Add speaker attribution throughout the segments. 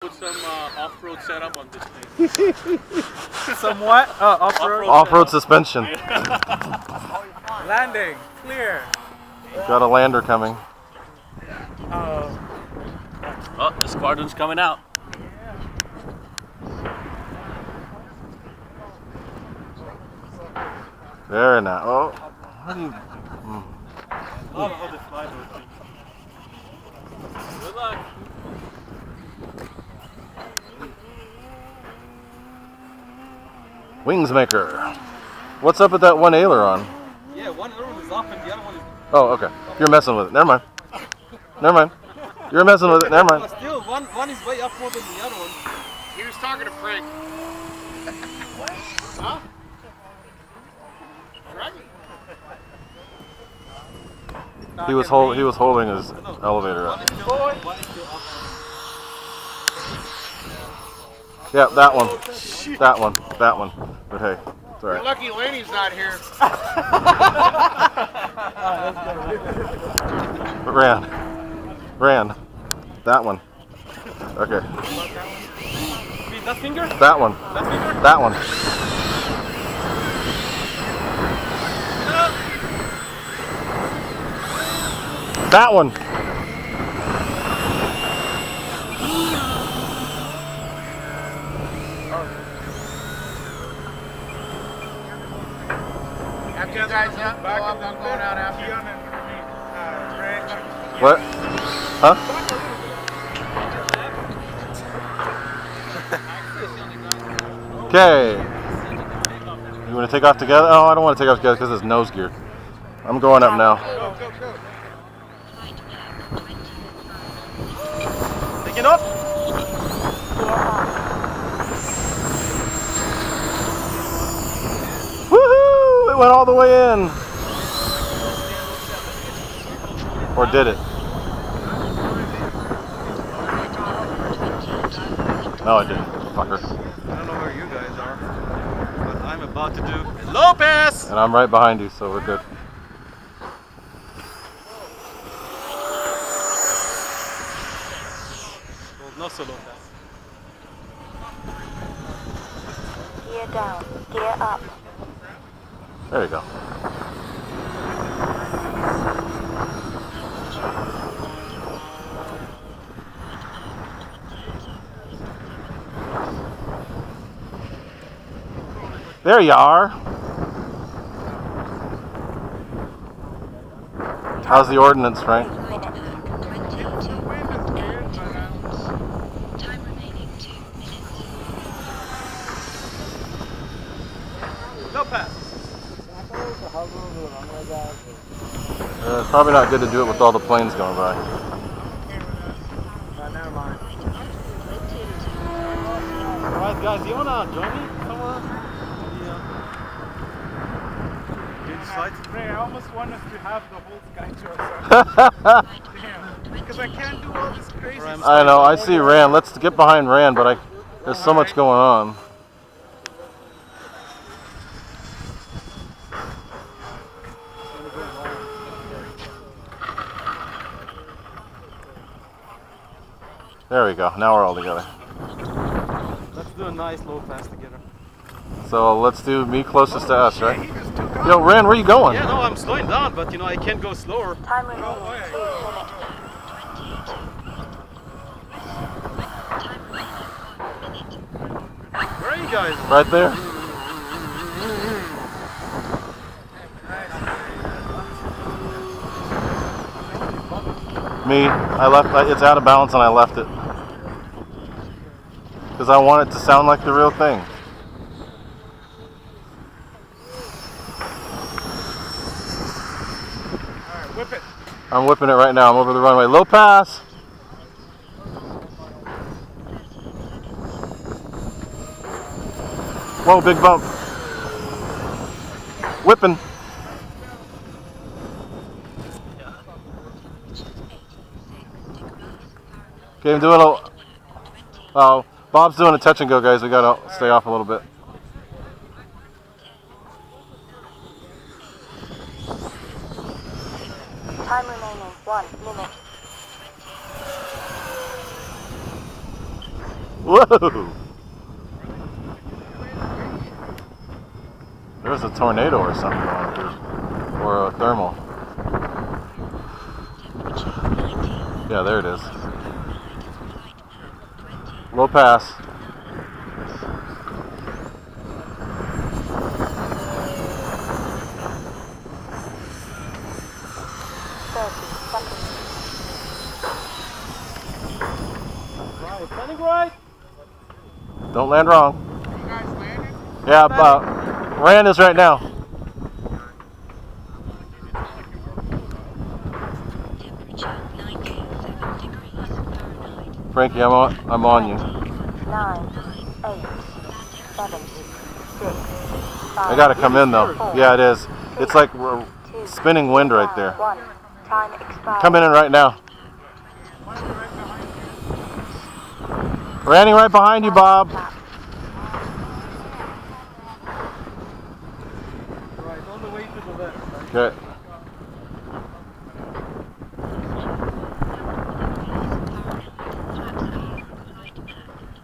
Speaker 1: Put some off-road setup on this thing.
Speaker 2: Somewhat? Off-road?
Speaker 3: Off-road suspension.
Speaker 2: Landing. Clear.
Speaker 3: Got a lander coming.
Speaker 1: Oh, the squadron's coming out.
Speaker 3: Very nice. Oh, how do you...
Speaker 1: Good luck.
Speaker 3: Wings maker. What's up with that one aileron?
Speaker 2: Yeah, one aileron is up and the other one is...
Speaker 3: Oh, okay. You're messing with it. Never mind. Never mind. You're messing with it. Never mind.
Speaker 2: But still, one is way up more than the other one.
Speaker 4: He was talking to Frank. Huh? Frank?
Speaker 3: He was holding his elevator up. Yeah, that one. That one. That one. But hey, it's
Speaker 4: You're
Speaker 3: alright.
Speaker 4: lucky Laney's not here.
Speaker 3: But Rand. That one. Okay.
Speaker 2: You mean that finger?
Speaker 3: That one.
Speaker 2: That finger?
Speaker 3: That one. That one.
Speaker 4: After you guys up, go up, I'm going out after.
Speaker 3: What? Huh? Okay. You want to take off together? Oh, I don't want to take off together because it's nose geared. I'm going up now.
Speaker 4: Go, go, go.
Speaker 2: Taking off?
Speaker 3: Woohoo! It went all the way in. Or did it? No, it didn't. Fucker.
Speaker 2: I don't know where you guys are, but I'm about to do Lopez!
Speaker 3: And I'm right behind you, so we're good.
Speaker 2: Well, not so Lopez.
Speaker 5: Gear down, gear up.
Speaker 3: There you go. There you are. How's the ordnance, Frank?
Speaker 2: Lopez!
Speaker 3: It's probably not good to do it with all the planes going by.
Speaker 2: Never mind. Alright guys, you wanna join me somewhere?
Speaker 6: Ray, I almost want us to have the whole sky to ourselves. Damn. Because I can't do all this crazy stuff.
Speaker 3: I know, I see Rand. Let's get behind Rand, but there's so much going on. There we go. Now we're all together.
Speaker 2: Let's do a nice low pass together.
Speaker 3: So let's do me closest to us, right? Yo, Rand, where you going?
Speaker 2: Yeah, no, I'm slowing down, but you know, I can't go slower.
Speaker 5: Time remaining 2 minutes.
Speaker 2: Where are you guys?
Speaker 3: Right there. Me, I left. It's out of balance, and I left it because I want it to sound like the real thing.
Speaker 6: Alright, whip it.
Speaker 3: I'm whipping it right now. I'm over the runway. Low pass. Whoa, big bump. Whipping. Okay, I'm doing a... Oh, Bob's doing a touch and go, guys. We gotta stay off a little bit.
Speaker 5: Time remaining 1 minute.
Speaker 3: Whoa! There's a tornado or something going through. Or a thermal. Yeah, there it is. Low pass. Don't land wrong.
Speaker 4: You guys landed?
Speaker 3: Yeah, Rand is right now. Frankie, I'm on you.
Speaker 5: 9, 8, 7, 6,
Speaker 3: I gotta come in though. Yeah, it is. It's like spinning wind right there.
Speaker 5: 1. Time expired.
Speaker 3: Coming in right now. Landing right behind you, Bob.
Speaker 2: Right, all the way to the left.
Speaker 3: Okay.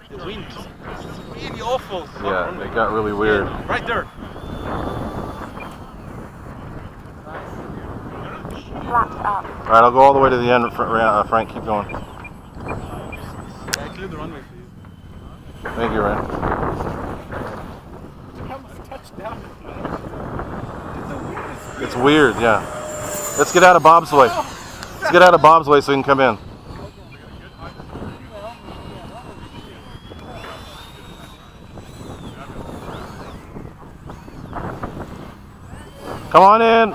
Speaker 2: The wind is really awful.
Speaker 3: Yeah, it got really weird.
Speaker 2: Right there.
Speaker 5: Flaps up.
Speaker 3: All right, I'll go all the way to the end. Frank, keep going.
Speaker 2: I cleared the runway for you.
Speaker 3: Thank you, Rand. It's weird, yeah. Let's get out of Bob's way. Let's get out of Bob's way so he can come in. Come on in.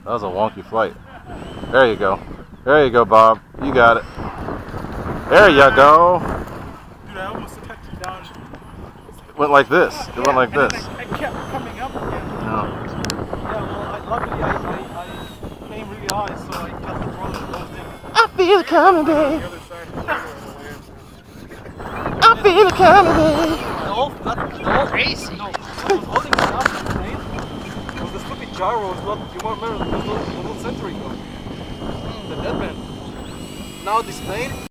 Speaker 3: That was a wonky flight. There you go. There you go, Bob. You got it. There you go.
Speaker 6: Dude, I almost touched it down.
Speaker 3: It went like this. It went like this.
Speaker 6: I kept coming up again.
Speaker 3: No.
Speaker 2: Yeah, well, luckily I came really high, so I cut the throttle and closed in.
Speaker 3: I feel it coming, babe.
Speaker 6: The other side.
Speaker 3: I feel it coming, babe.
Speaker 2: The whole AC. No, I was holding it up in the plane. It was the stupid gyro. Was not. You remember? It was not centering though. The deadband. Now this plane.